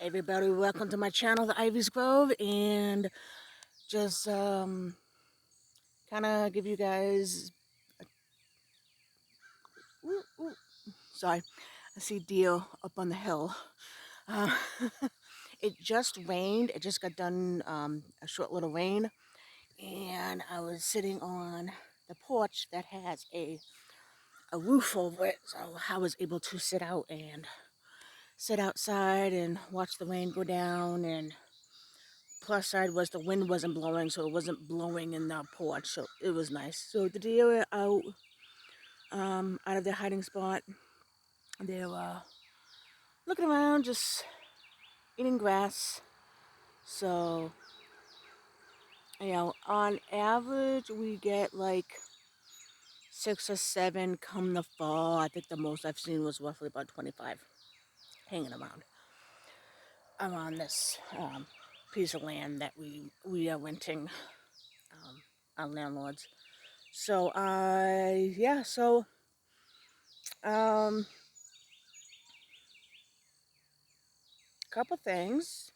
Everybody, welcome to my channel, The Ivy's Grove, and just kind of give you guys, ooh, ooh, sorry, I see deer up on the hill. Uh, it just rained. It just got done, a short little rain, and I was sitting on the porch that has a roof over it, so I was able to sit outside and watch the rain go down. And plus side was the wind wasn't blowing, so it wasn't blowing in the porch, so it was nice. So the deer are out of their hiding spot. They're looking around, just eating grass. So, on average, we get like 6 or 7 come the fall. I think the most I've seen was roughly about 25 hanging around this piece of land that we are renting, our landlords. So, yeah, so, couple things.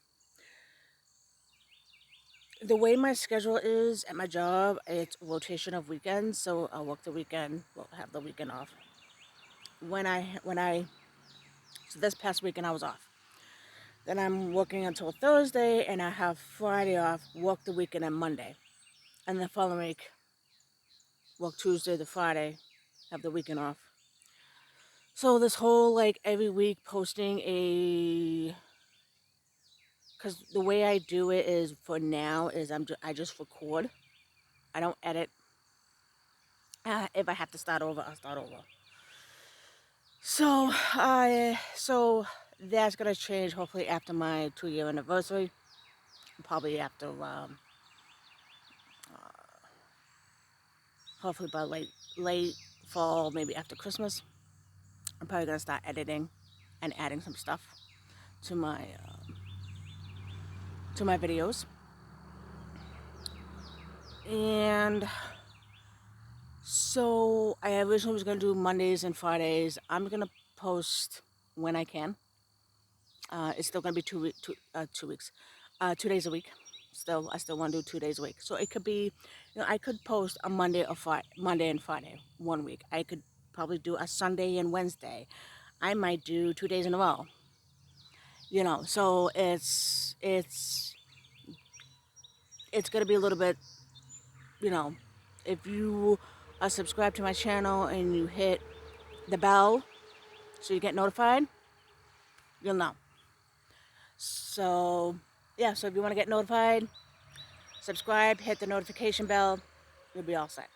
The way my schedule is at my job, it's rotation of weekends, so I'll work the weekend, well, have the weekend off. So this past weekend I was off. Then I'm working until Thursday, and I have Friday off, work the weekend and Monday. And the following week, work Tuesday to Friday, have the weekend off. So this whole, like, every week posting because the way I do it is, for now, is I just record. I don't edit. If I have to start over, I'll start over. So that's gonna change hopefully after my 2-year anniversary. Probably after hopefully by late fall, maybe after Christmas. I'm probably gonna start editing and adding some stuff to my videos. And so I originally was gonna do Mondays and Fridays. I'm gonna post when I can. It's still gonna be 2 weeks, 2 days a week. I still want to do 2 days a week. So it could be, I could post a Monday and Friday one week. I could probably do a Sunday and Wednesday. I might do 2 days in a row. So it's gonna be a little bit, if you are subscribed to my channel and you hit the bell so you get notified, you'll know. So yeah, so if you want to get notified, subscribe, hit the notification bell, you'll be all set.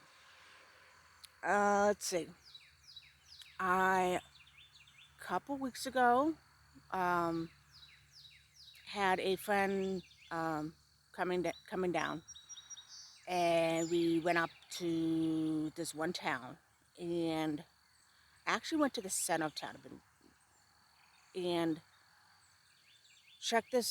Let's see. A couple weeks ago, um, had a friend coming down, and we went up to this one town, and actually went to the center of town, and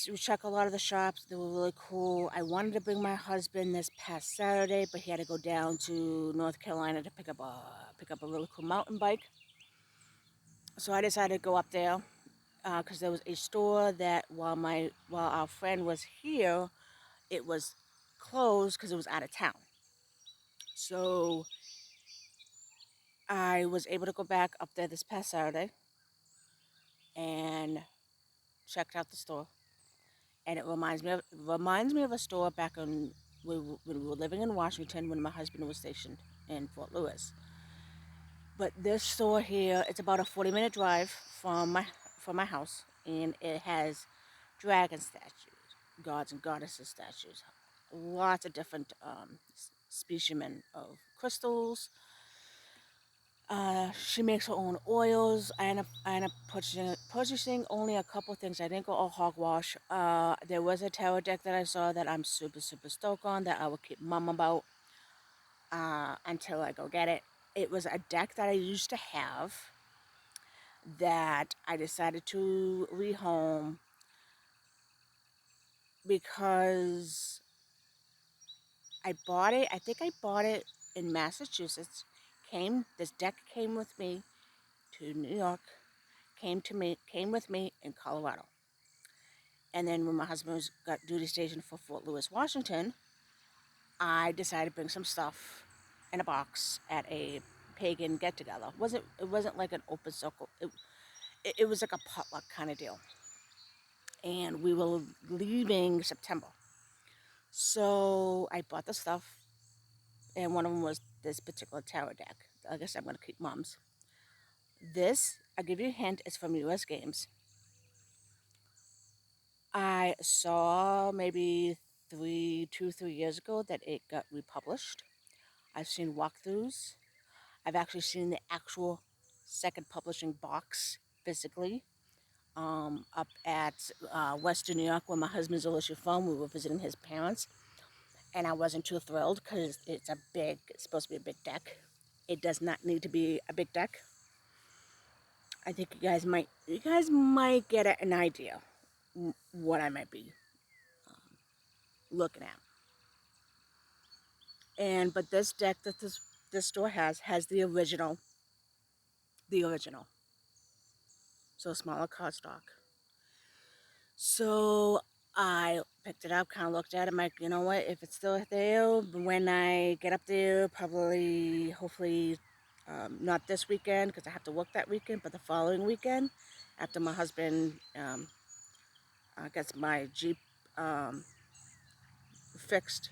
we checked a lot of the shops. They were really cool. I wanted to bring my husband this past Saturday, but he had to go down to North Carolina to pick up a really cool mountain bike. So I decided to go up there because there was a store that while our friend was here, it was closed because it was out of town. So I was able to go back up there this past Saturday and checked out the store. And it reminds me of a store back when we were living in Washington, when my husband was stationed in Fort Lewis. But this store here, it's about a 40-minute drive from my house, and it has dragon statues, gods and goddesses statues, lots of different specimen of crystals. She makes her own oils. I end up purchasing only a couple things. I didn't go all hogwash. There was a tarot deck that I saw that I'm super, super stoked on, that I will keep mum about until I go get it. It was a deck that I used to have that I decided to rehome because I bought it. I think I bought it in Massachusetts. This deck came with me to New York. Came with me in Colorado. And then when my husband was got duty station for Fort Lewis, Washington, I decided to bring some stuff in a box at a pagan get together. It wasn't like an open circle. It was like a potluck kind of deal. And we were leaving September. So I bought the stuff, and one of them was this particular tarot deck. I guess I'm going to keep mom's. This, I'll give you a hint, is from US Games. I saw maybe 2, 3 years ago that it got republished. I've seen walkthroughs. I've actually seen the actual second publishing box physically up at Western New York where my husband's Alicia from. We were visiting his parents, and I wasn't too thrilled because it's supposed to be a big deck. It does not need to be a big deck. I think you guys might get an idea what I might be looking at. But this deck that this store has the original, so smaller cardstock. So I picked it up, kind of looked at it. I'm like, you know what? If it's still there, when I get up there, probably, hopefully, not this weekend because I have to work that weekend, but the following weekend, after my husband gets my Jeep um, fixed,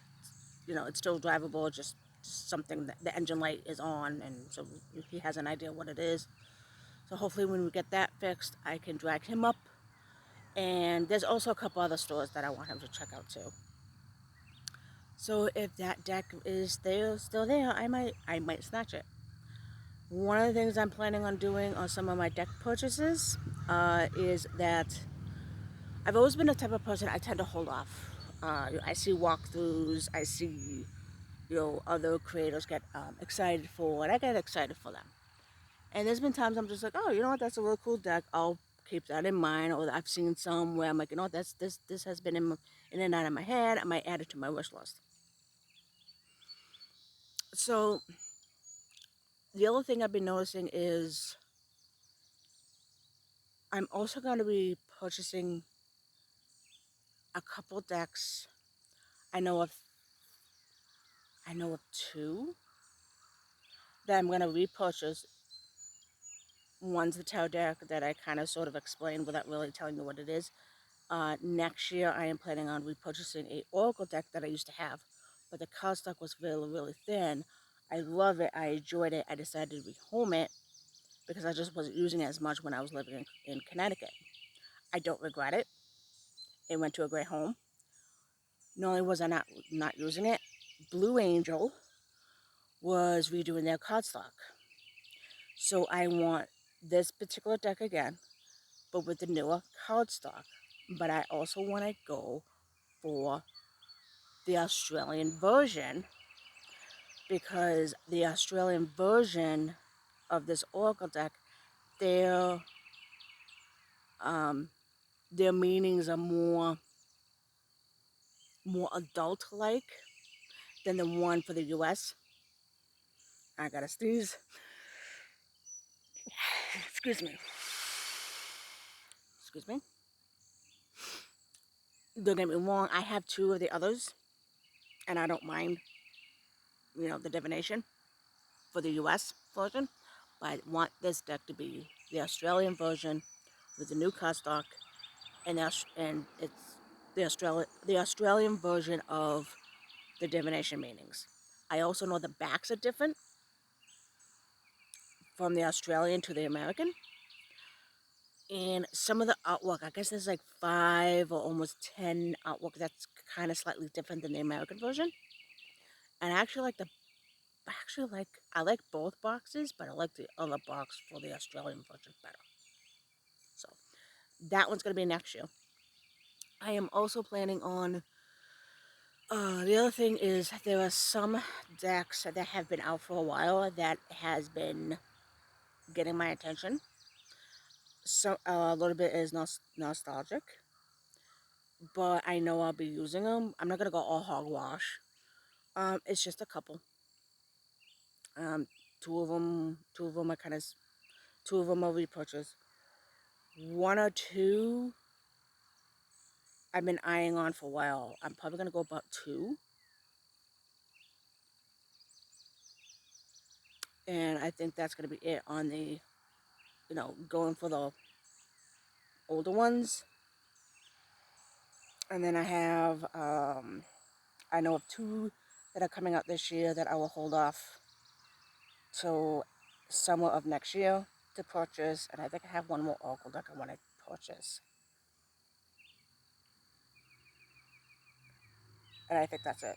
it's still drivable, just something that the engine light is on, and so he has an idea what it is. So hopefully when we get that fixed, I can drag him up. And there's also a couple other stores that I want him to check out too. So if that deck is still there, I might snatch it. One of the things I'm planning on doing on some of my deck purchases is that I've always been the type of person I tend to hold off. I see walkthroughs, I see other creators get excited for it. I get excited for them. And there's been times I'm just like, oh, you know what, that's a really cool deck. I'll keep that in mind. Or I've seen some where I'm like, this has been in and out of my head. I might add it to my wish list. So the other thing I've been noticing is I'm also going to be purchasing a couple decks. I know of I know of two that I'm going to repurchase. One's the tarot deck that I kind of sort of explained without really telling you what it is. Next year, I am planning on repurchasing a Oracle deck that I used to have, but the cardstock was really, really thin. I love it. I enjoyed it. I decided to rehome it because I just wasn't using it as much when I was living in Connecticut. I don't regret it. It went to a great home. Not only was I not using it, Blue Angel was redoing their cardstock. So I want this particular deck again, but with the newer cardstock. But I also want to go for the Australian version because the Australian version of this Oracle deck, their um, their meanings are more adult like than the one for the U.S. I gotta sneeze. Excuse me. Excuse me. Don't get me wrong. I have two of the others, and I don't mind, the divination for the U.S. version. But I want this deck to be the Australian version with the new cardstock, and it's the Australian version of the divination meanings. I also know the backs are different from the Australian to the American. And some of the artwork, I guess there's like 5 or almost 10 artwork that's kind of slightly different than the American version. And I like both boxes, but I like the other box for the Australian version better. So that one's gonna be next year. I am also planning on. The other thing is there are some decks that have been out for a while that has been getting my attention. So a little bit is nostalgic, but I know I'll be using them. I'm not gonna go all hogwash. It's just a couple. Um, two of them are two of them are repurchased. One or two I've been eyeing on for a while. I'm probably gonna go about 2, and I think that's gonna be it on the, going for the older ones. And then I know of 2 that are coming out this year that I will hold off till summer of next year to purchase. And I think I have one more Oracle deck I want to purchase. And I think that's it.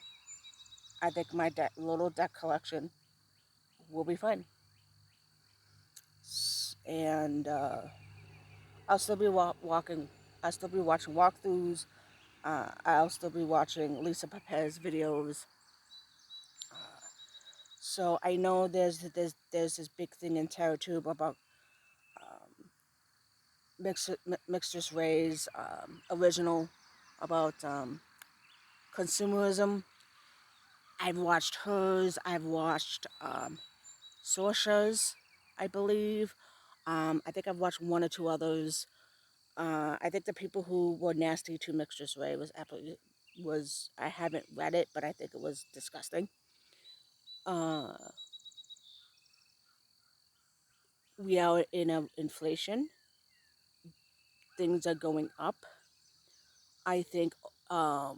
I think my little deck collection will be fun. And I'll still be walking. I'll still be watching walkthroughs. I'll still be watching Lisa Pepez videos. So I know there's this big thing in TerraTube about Mixtress Ray's original about consumerism. I've watched hers. I've watched Sorsha's, I believe. I think I've watched 1 or 2 others. I think the people who were nasty to Mixtress Ray was I haven't read it, but I think it was disgusting. Uh, we are in a inflation. Things are going up. I think out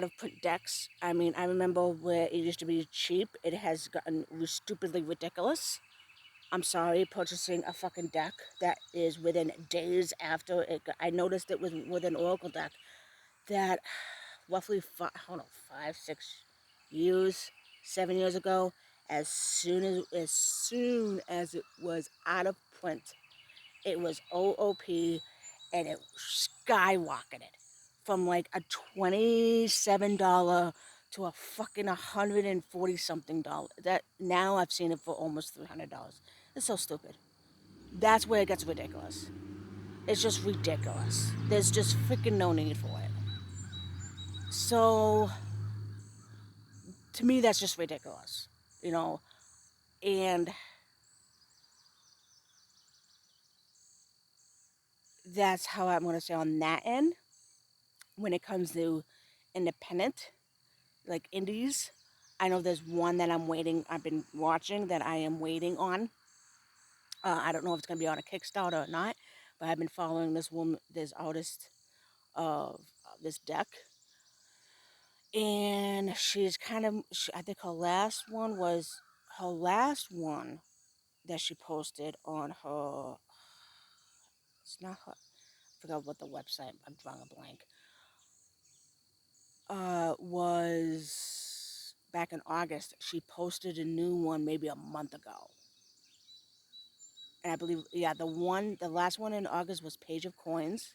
of print decks. I mean, I remember where it used to be cheap. It has gotten stupidly ridiculous. I'm sorry, purchasing a fucking deck that is within days after it. I noticed it was with an Oracle deck that roughly 5, 6 years, 7 years ago, as soon as it was out of print, it was OOP, and it skyrocketed from like a $27 to a fucking $140 something dollar. That now I've seen it for almost $300. It's so stupid. That's where it gets ridiculous. It's just ridiculous. There's just freaking no need for it. So to me, that's just ridiculous, you know. And that's how I'm going to say on that end. When it comes to independent, like indies, I know there's one that I've been watching that I am waiting on. I don't know if it's going to be on a Kickstarter or not, but I've been following this artist of this deck. And I think her last one that she posted on her, it's not her, I forgot what the website, I'm drawing a blank, was back in August. She posted a new one maybe a month ago. And I believe, yeah, the last one in August was Page of Coins.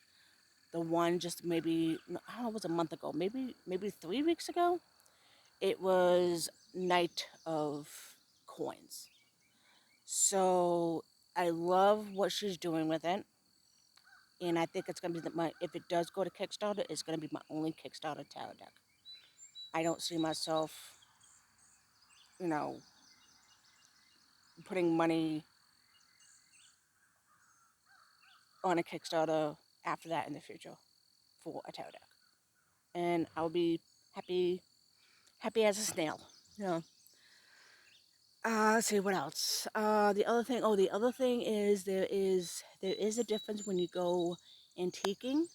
The one just maybe, I don't know, it was a month ago, maybe 3 weeks ago. It was Night of Coins. So I love what she's doing with it, and I think it's gonna be if it does go to Kickstarter, it's gonna be my only Kickstarter tarot deck. I don't see myself, you know, putting money on a Kickstarter after that in the future for a tarot deck, and I'll be happy, happy as a snail. You know. Let's see what else. The other thing is there is a difference when you go antiquing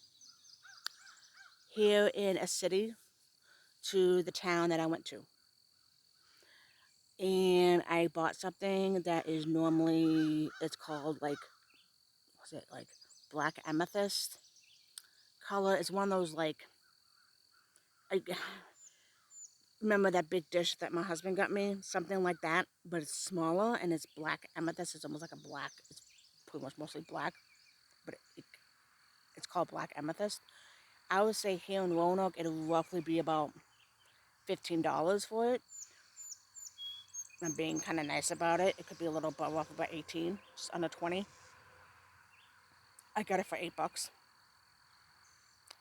here in a city to the town that I went to. And I bought something that is normally, it's called like, what's it, like black amethyst color. It's one of those like, I remember that big dish that my husband got me? Something like that, but it's smaller and it's black amethyst. It's almost like it's pretty much mostly black, but it's called black amethyst. I would say here in Roanoke, it'll roughly be about $15 for it. I'm being kind of nice about it. It could be a little bit rough, about 18, just under 20. I got it for $8.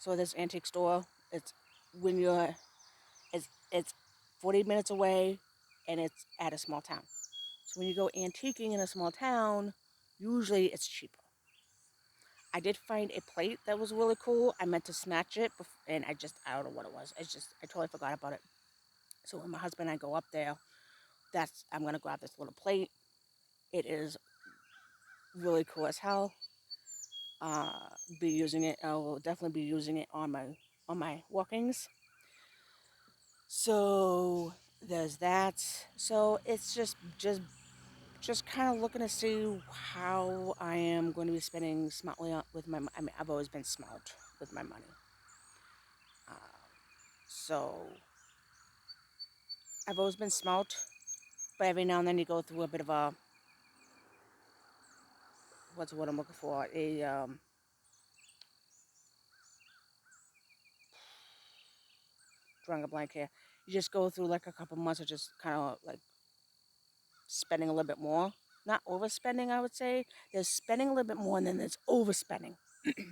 So this antique store, it's when you're, it's 40 minutes away, and it's at a small town. So when you go antiquing in a small town, usually it's cheaper. I did find a plate that was really cool. I meant to snatch it, and I don't know what it was. I totally forgot about it. So when my husband and I go up there, I'm gonna grab this little plate. It is really cool as hell. Uh, be using it. I will definitely be using it on my walkings. So there's that. So it's just kind of looking to see how I am going to be spending smartly with my. I mean, I've always been smart with my money. Uh, so I've always been smart, but every now and then you go through a bit of a what's the word I'm looking for? A drawing a blank here. You just go through like a couple months of just kind of like spending a little bit more. Not overspending, I would say. There's spending a little bit more, and then there's overspending.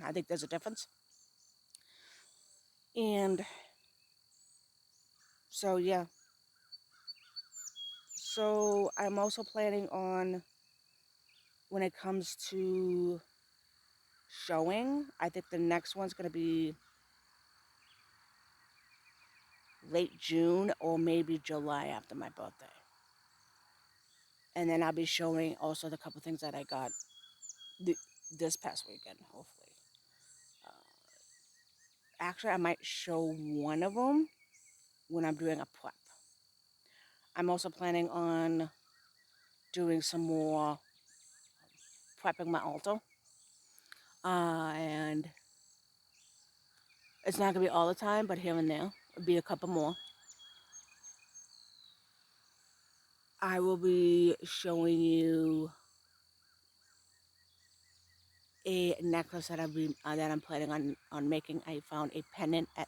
I think there's a difference. And so yeah. So I'm also planning on when it comes to showing. I think the next one's gonna be late June or maybe July after my birthday. And then I'll be showing also the couple things that I got th- this past weekend, hopefully. Uh, Actually, I might show one of them when I'm doing a prep. I'm also planning on doing some more prepping my altar. And it's not going to be all the time, but here and there. It'll be a couple more. I will be showing you a necklace that I'm planning on making. I found a pendant at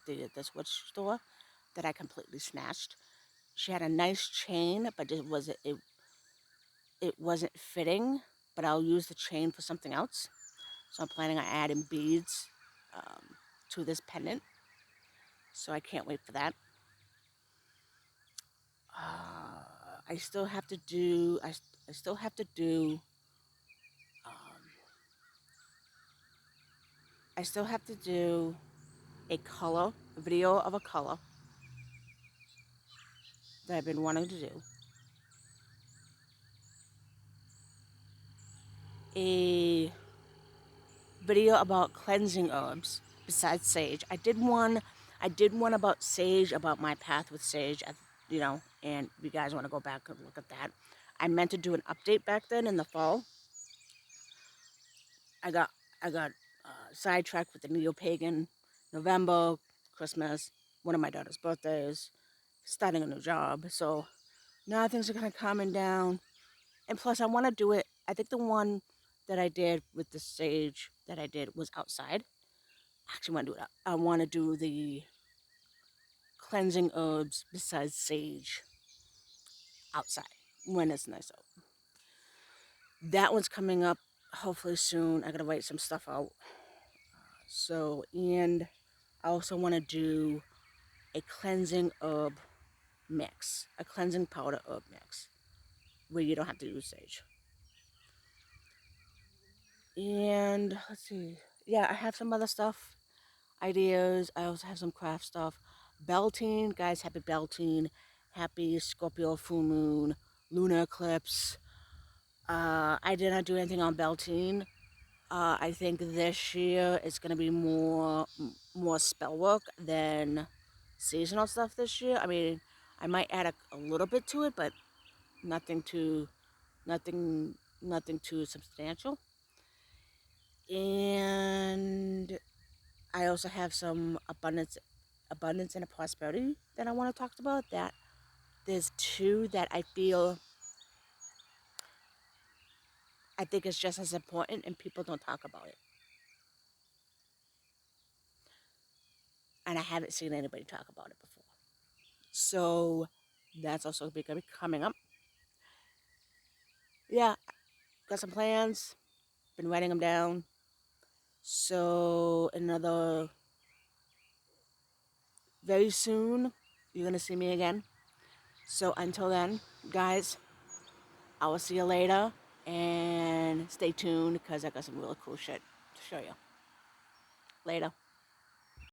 the Switch store that I completely snatched. She had a nice chain, but it wasn't fitting. But I'll use the chain for something else. So I'm planning on adding beads to this pendant. So I can't wait for that. I still have to do. I still have to do. Um, I still have to do a video of a color that I've been wanting to do. A video about cleansing herbs besides sage. I did one about sage, about my path with sage, and if you guys want to go back and look at that. I meant to do an update back then in the fall. I got I got sidetracked with the neo-pagan, November, Christmas, one of my daughter's birthdays, starting a new job. So now things are kind of calming down. And plus, I want to do it. I think the one that I did with the sage that I did was outside. I actually want to do it. I want to do the cleansing herbs besides sage outside when it's nice out. That one's coming up hopefully soon. I gotta write some stuff out. So, and I also want to do a cleansing herb mix, a cleansing powder herb mix, where you don't have to use sage. And let's see. Yeah, I have some other stuff, ideas. I also have some craft stuff. Beltane, guys, happy Beltane. Happy Scorpio full moon, lunar eclipse. I did not do anything on Beltane. I think this year it's gonna be more spell work than seasonal stuff this year. I mean, I might add a little bit to it, but nothing too nothing too substantial. And I also have some abundance and a prosperity that I want to talk about. That there's two that I think is just as important, and people don't talk about it. And I haven't seen anybody talk about it before. So that's also going to be coming up. Yeah, got some plans. Been writing them down. So another very soon, you're going to see me again. So until then, guys, I will see you later. And stay tuned because I got some really cool shit to show you. Later.